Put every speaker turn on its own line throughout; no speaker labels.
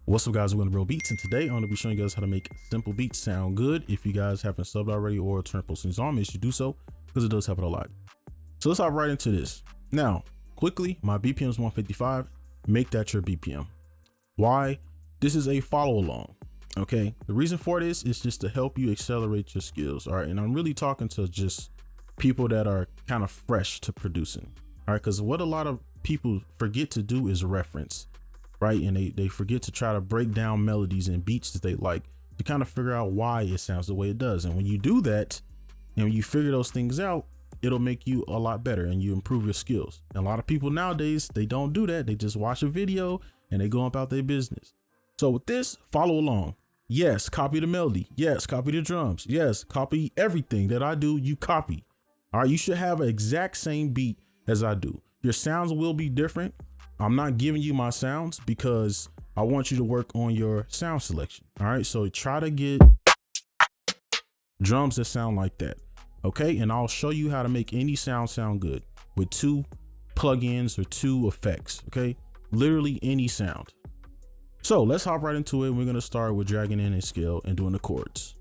What's up, guys? We're gonna brobeatz, and today I'm gonna be showing you guys how to make simple beats sound good. If you guys haven't subbed already or turned post notifications on, make sure you do so because it does happen a lot. So let's hop right into this. Now, quickly, my BPM is 155. Make that your BPM. Why? This is a follow along. Okay. The reason for this is just to help you accelerate your skills. All right. And I'm really talking to just people that are kind of fresh to producing. All right. Because what a lot of people forget to do is reference. Right. And they forget to try to break down melodies and beats that they like to kind of figure out why it sounds the way it does. And when you do that and when you figure those things out, it'll make you a lot better and you improve your skills. And a lot of people nowadays, they don't do that. They just watch a video and they go about their business. So with this, follow along. Yes, copy the melody. Yes, copy the drums. Yes, copy everything that I do, you copy. All right, you should have an exact same beat as I do. Your sounds will be different. I'm not giving you my sounds because I want you to work on your sound selection. All right, so try to get drums that sound like that. Okay, and I'll show you how to make any sound good with 2 plugins or 2 effects. Okay, literally any sound. So let's hop right into it. We're going to start with dragging in a scale and doing the chords.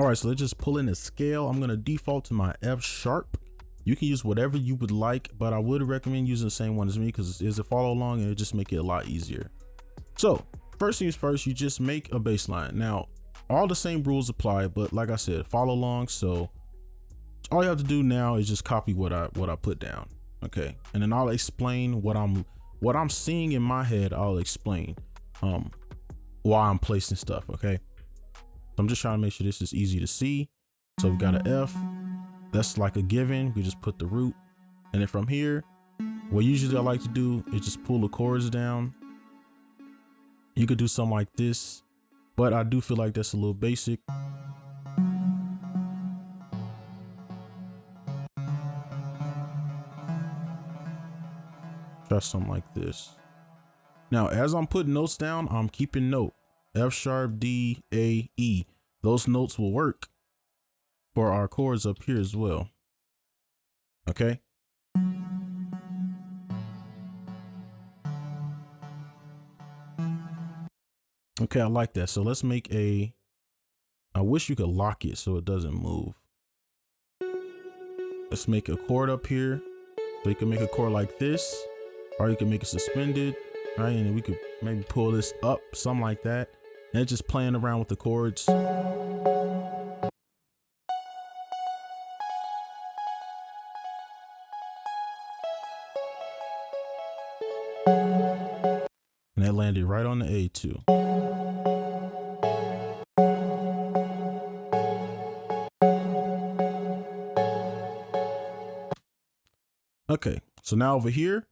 All right, so let's just pull in a scale. I'm going to default to my F sharp. You can use whatever you would like, but I would recommend using the same one as me because it's a follow along and it'll just make it a lot easier. So first things first, you just make a bass line. Now, all the same rules apply, but like I said, follow along. So all you have to do now is just copy what I put down. Okay. And then I'll explain what I'm seeing in my head. I'll explain why I'm placing stuff. Okay. So I'm just trying to make sure this is easy to see. So we've got an F. That's like a given. We just put the root. And then from here, what usually I like to do is just pull the chords down. You could do something like this, but I do feel like that's a little basic. Try something like this. Now, as I'm putting notes down, I'm keeping note. F sharp, D, A, E. Those notes will work for our chords up here as well. Okay. Okay, I like that. So let's make I wish you could lock it so it doesn't move. Let's make a chord up here. So you can make a chord like this, or you can make it suspended, right? And then we could maybe pull this up, something like that. And just playing around with the chords. And that landed right on the A too. Okay, so now over here,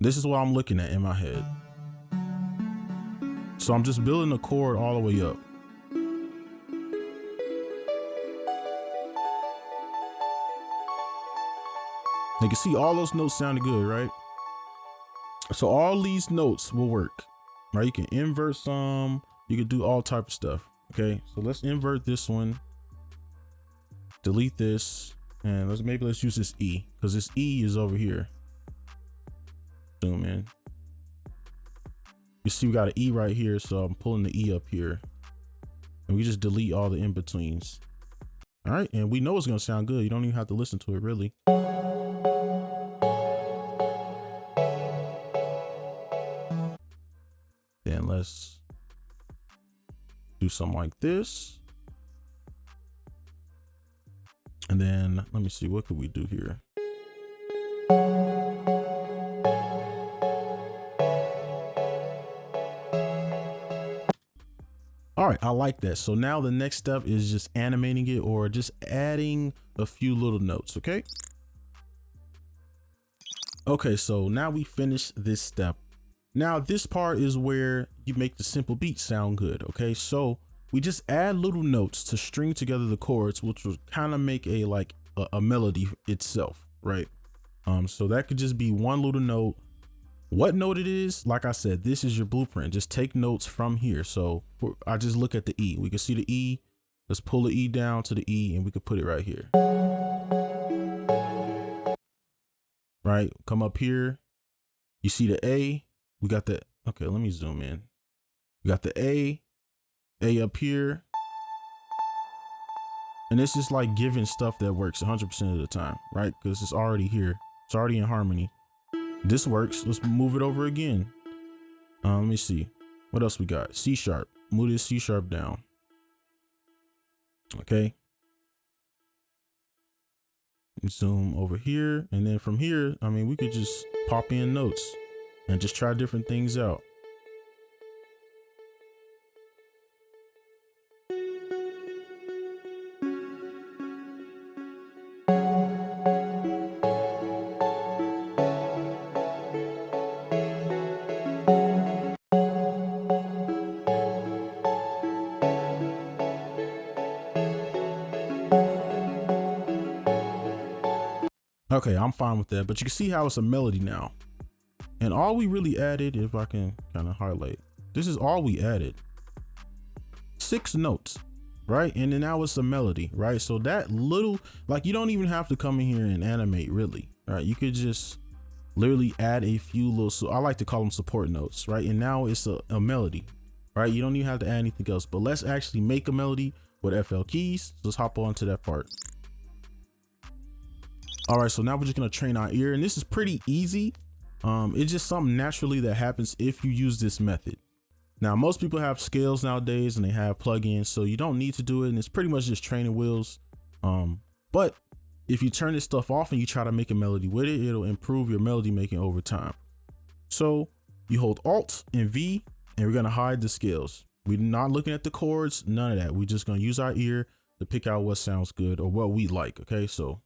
this is what I'm looking at in my head. So I'm just building the chord all the way up. You can see all those notes sounded good, right? So all these notes will work, right? You can invert some, you can do all type of stuff. Okay, so let's invert this one, delete this, and let's use this E because this E is over here. Zoom in. You see we got an E right here, so I'm pulling the E up here, and we just delete all the in-betweens. All right, and we know it's gonna sound good. You don't even have to listen to it really. Then let's do something like this. And then let me see, what could we do here? All right, I like that. So now the next step is just animating it or just adding a few little notes, okay? Okay, so now we finish this step. Now this part is where you make the simple beat sound good, okay? So we just add little notes to string together the chords, which will kind of make a melody itself, right? So that could just be one little note. What note it is, like I said, this is your blueprint. Just take notes from here. So I just look at the E. We can see the E. Let's pull the E down to the E and we could put it right here. Right, come up here. You see the A. We got the, okay, let me zoom in. We got the A up here. And it's just like giving stuff that works 100% of the time, right? Because it's already here. It's already in harmony. This works. Let's move it over again. Let me see. What else we got? C sharp. Move this C sharp down. Okay. Zoom over here. And then from here, I mean, we could just pop in notes and just try different things out. Okay, I'm fine with that, but you can see how it's a melody now. And all we really added, if I can kind of highlight, this is all we added. 6 notes, right? And then now it's a melody, right? So that little, like, you don't even have to come in here and animate really, right? You could just literally add a few little, so I like to call them support notes, right? And now it's a melody, right? You don't even have to add anything else, but let's actually make a melody with FL keys. So let's hop on to that part. All right, so now we're just gonna train our ear, and this is pretty easy. It's just something naturally that happens if you use this method. Now, most people have scales nowadays and they have plugins, so you don't need to do it, and it's pretty much just training wheels. But if you turn this stuff off and you try to make a melody with it, it'll improve your melody making over time. So you hold Alt and V, and we're gonna hide the scales. We're not looking at the chords, none of that. We're just gonna use our ear to pick out what sounds good or what we like, okay? So.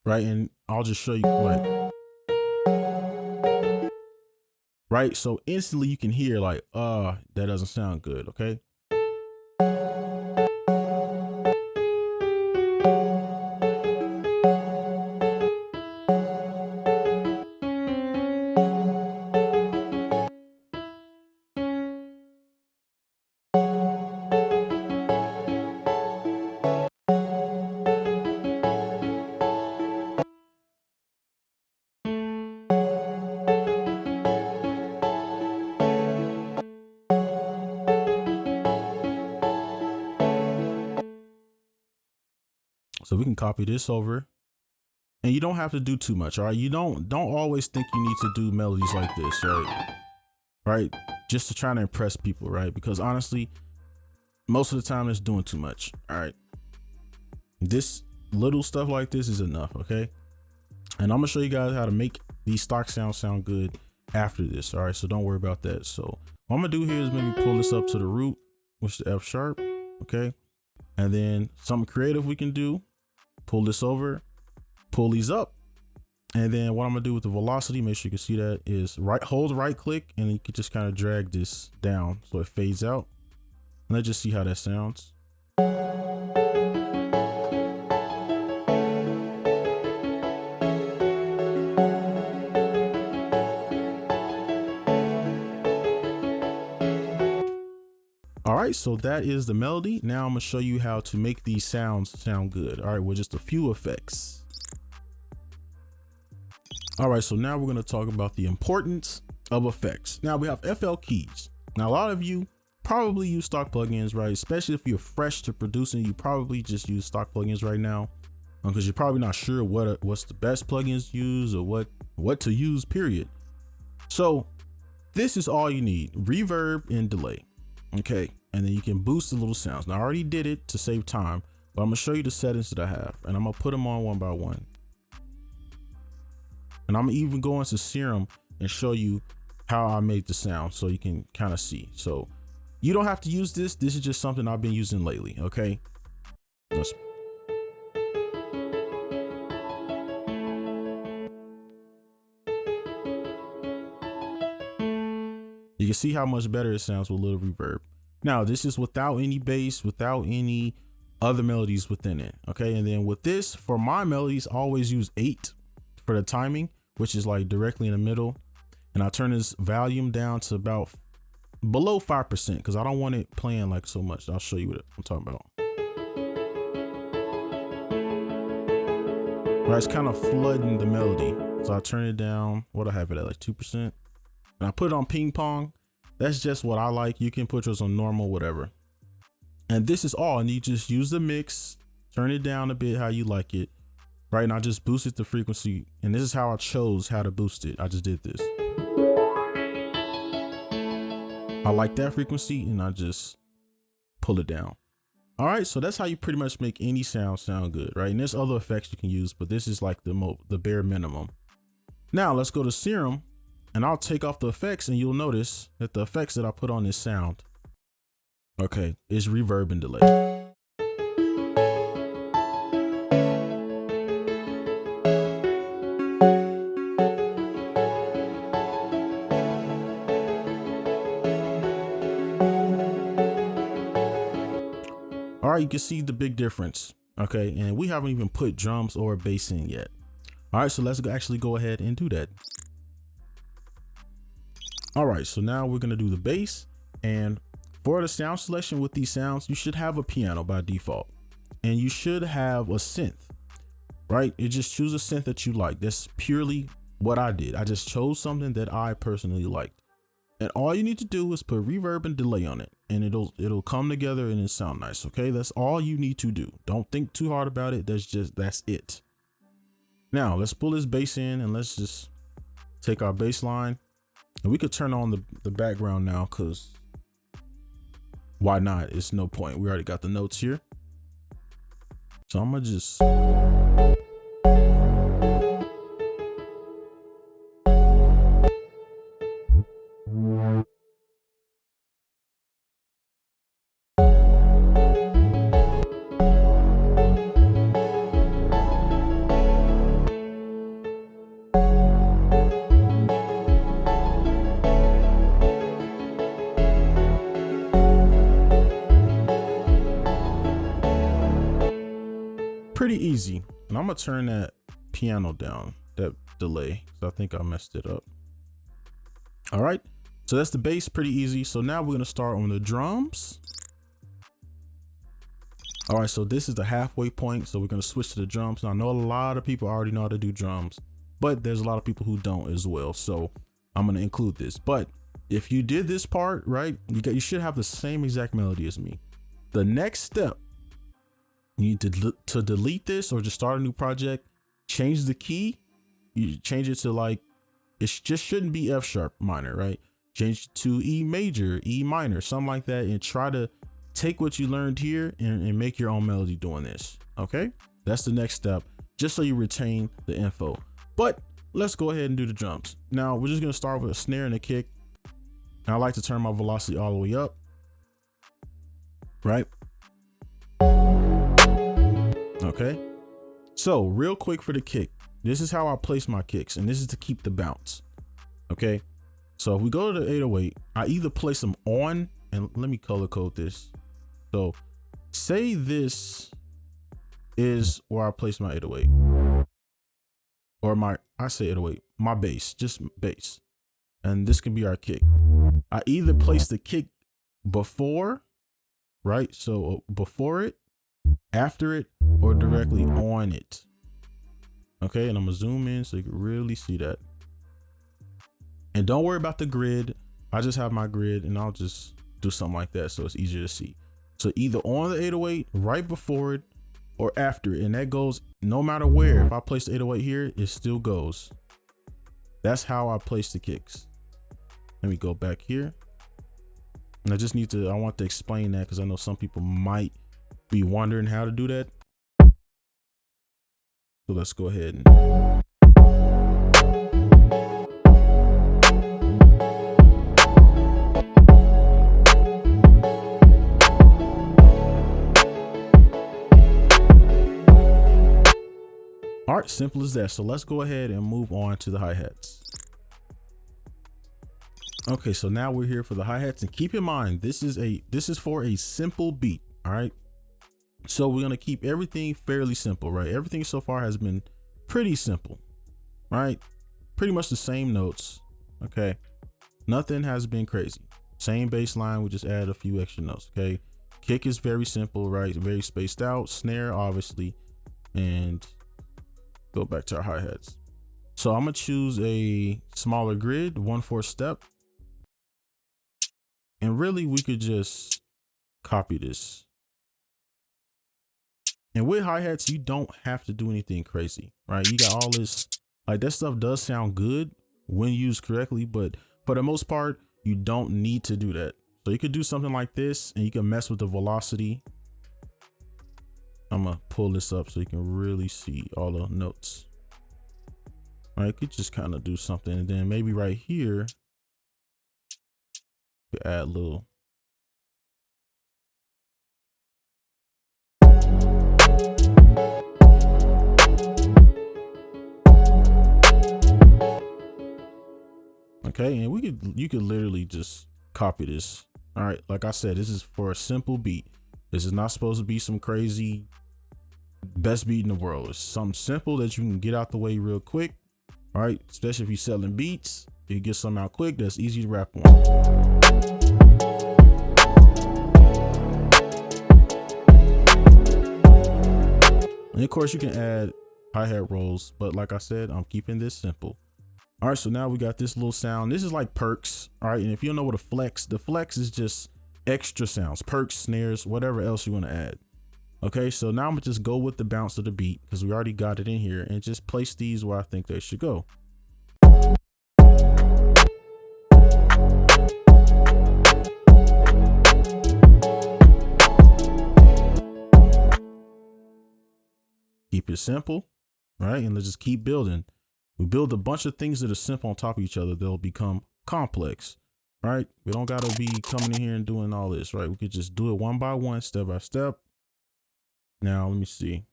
Right, and I'll just show you, like, right, so instantly you can hear like, that doesn't sound good, okay? So we can copy this over, and you don't have to do too much. All right. You don't always think you need to do melodies like this, right? Right. Just to try to impress people, right? Because honestly, most of the time it's doing too much. All right. This little stuff like this is enough. Okay. And I'm gonna show you guys how to make these stock sounds sound good after this. All right. So don't worry about that. So what I'm gonna do here is maybe pull this up to the root, which is the F sharp. Okay. And then something creative we can do. Pull this over, pull these up, and then what I'm gonna do with the velocity, make sure you can see that, is hold right click, and you can just kind of drag this down so it fades out. And let's just see how that sounds. All right, so that is the melody. Now I'm gonna show you how to make these sounds sound good. All right, with just a few effects. All right, so now we're gonna talk about the importance of effects. Now we have FL keys. Now a lot of you probably use stock plugins, right? Especially if you're fresh to producing, you probably just use stock plugins right now, because you're probably not sure what's the best plugins to use or what to use, period. So this is all you need: reverb and delay. Okay, and then you can boost the little sounds. Now I already did it to save time, but I'm gonna show you the settings that I have, and I'm gonna put them on one by one. And I'm even going to Serum and show you how I made the sound so you can kind of see. So you don't have to use this. This is just something I've been using lately. Okay. You can see how much better it sounds with a little reverb. Now this is without any bass, without any other melodies within it. Okay. And then with this, for my melodies, I always use 8 for the timing, which is like directly in the middle. And I turn this volume down to about below 5% because I don't want it playing like so much. I'll show you what I'm talking about. Right, it's kind of flooding the melody. So I turn it down. What I have it at, like 2%. And I put it on ping pong. That's just what I like. You can put yours on normal, whatever. And this is all. And you just use the mix, turn it down a bit how you like it. Right. And I just boosted the frequency. And this is how I chose how to boost it. I just did this. I like that frequency and I just pull it down. All right, so that's how you pretty much make any sound good, right? And there's other effects you can use, but this is like the bare minimum. Now let's go to Serum and I'll take off the effects and you'll notice that the effects that I put on this sound, okay, is reverb and delay. All right, you can see the big difference. Okay, and we haven't even put drums or bass in yet. All right, so let's actually go ahead and do that. All right, so now we're gonna do the bass, and for the sound selection with these sounds, you should have a piano by default, and you should have a synth, right? You just choose a synth that you like. That's purely what I did. I just chose something that I personally liked. And all you need to do is put reverb and delay on it, and it'll come together and it sound nice. Okay, that's all you need to do. Don't think too hard about it. That's it. Now let's pull this bass in and let's just take our bass line, and we could turn on the background now, because why not? It's no point. We already got the notes here. So I'm gonna just pretty easy. And I'm gonna turn that piano down, that delay, because I think I messed it up. All right, so that's the bass, pretty easy. So now we're gonna start on the drums. All right, so this is the halfway point. So we're gonna switch to the drums. Now I know a lot of people already know how to do drums, but there's a lot of people who don't as well. So I'm gonna include this. But if you did this part, right, you should have the same exact melody as me. The next step, you need to delete this or just start a new project, change the key. You change it to, like, it just shouldn't be F sharp minor, right? Change it to E major, E minor, something like that, and try to take what you learned here and make your own melody doing this. Okay, that's the next step, just so you retain the info. But let's go ahead and do the drums. Now we're just gonna start with a snare and a kick. And I like to turn my velocity all the way up, right? Okay, so real quick for the kick, this is how I place my kicks, and this is to keep the bounce. Okay, so if we go to the 808, I either place them on, and let me color code this. So say this is where I place my 808, or I say 808, my bass, just bass, and this can be our kick. I either place the kick before, right? So before it, after it, or directly on it. Okay, and I'm gonna zoom in so you can really see that. And don't worry about the grid. I just have my grid, and I'll just do something like that so it's easier to see. So either on the 808, right before it, or after it, and that goes no matter where. If I place the 808 here, it still goes. That's how I place the kicks. Let me go back here. And I want to explain that because I know some people might be wondering how to do that. So let's go ahead and all right, simple as that. So let's go ahead and move on to the hi-hats. Okay, so now we're here for the hi-hats, and keep in mind this is for a simple beat. All right, so we're gonna keep everything fairly simple, right? Everything so far has been pretty simple, right? Pretty much the same notes. Okay, nothing has been crazy. Same bass line, we just add a few extra notes. Okay, kick is very simple, right? Very spaced out. Snare, obviously, and go back to our hi-hats. So I'm gonna choose a smaller grid, 1/4 step. And really we could just copy this. And with hi-hats, you don't have to do anything crazy, right? You got all this, like that stuff does sound good when used correctly, but for the most part, you don't need to do that. So you could do something like this and you can mess with the velocity. I'm gonna pull this up so you can really see all the notes. All right, you could just kind of do something, and then maybe right here, you could add a little. Okay, and you could literally just copy this. All right, like I said, this is for a simple beat. This is not supposed to be some crazy best beat in the world. It's something simple that you can get out the way real quick. All right, especially if you're selling beats, you get something out quick that's easy to rap on. And of course you can add hi-hat rolls, but like I said, I'm keeping this simple. All right, so now we got this little sound. This is like Perx. All right, and if you don't know what the flex is just extra sounds, Perx, snares, whatever else you want to add. Okay, so now I'm gonna just go with the bounce of the beat because we already got it in here, and just place these where I think they should go. Keep it simple, right? And let's just keep building. We build a bunch of things that are simple on top of each other. They'll become complex, right? We don't gotta be coming in here and doing all this, right? We could just do it one by one, step by step. Now, let me see.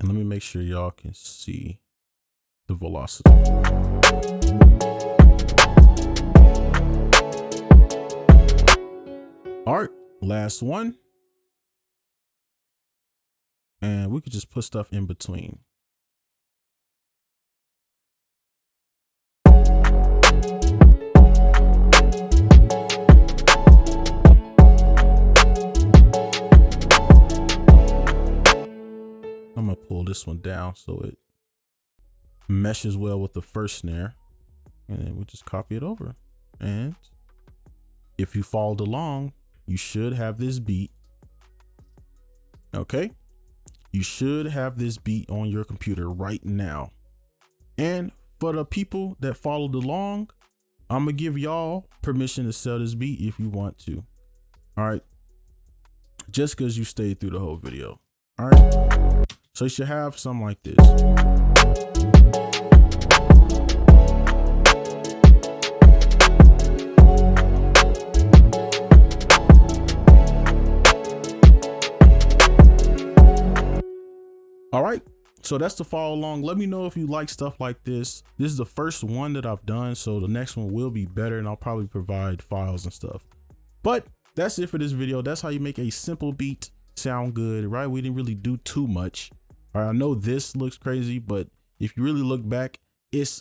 Let me make sure y'all can see the velocity. All right, last one. And we could just put stuff in between. I'm gonna pull this one down so it meshes well with the first snare, and then we'll just copy it over. And if you followed along, you should have this beat. Okay, you should have this beat on your computer right now. And for the people that followed along, I'm gonna give y'all permission to sell this beat if you want to. All right, just because you stayed through the whole video. All right, so you should have something like this. All right, so that's to follow along. Let me know if you like stuff like this. This is the first one that I've done, so the next one will be better, and I'll probably provide files and stuff. But that's it for this video. That's how you make a simple beat sound good, right? We didn't really do too much. All right, I know this looks crazy, but if you really look back,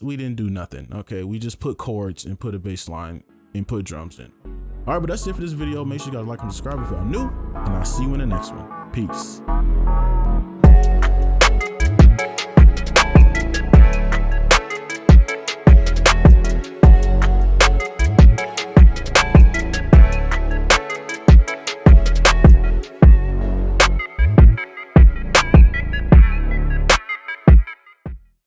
we didn't do nothing. Okay, we just put chords and put a bass line and put drums in. All right, but that's it for this video. Make sure you guys like and subscribe if you're new, and I'll see you in the next one. Peace.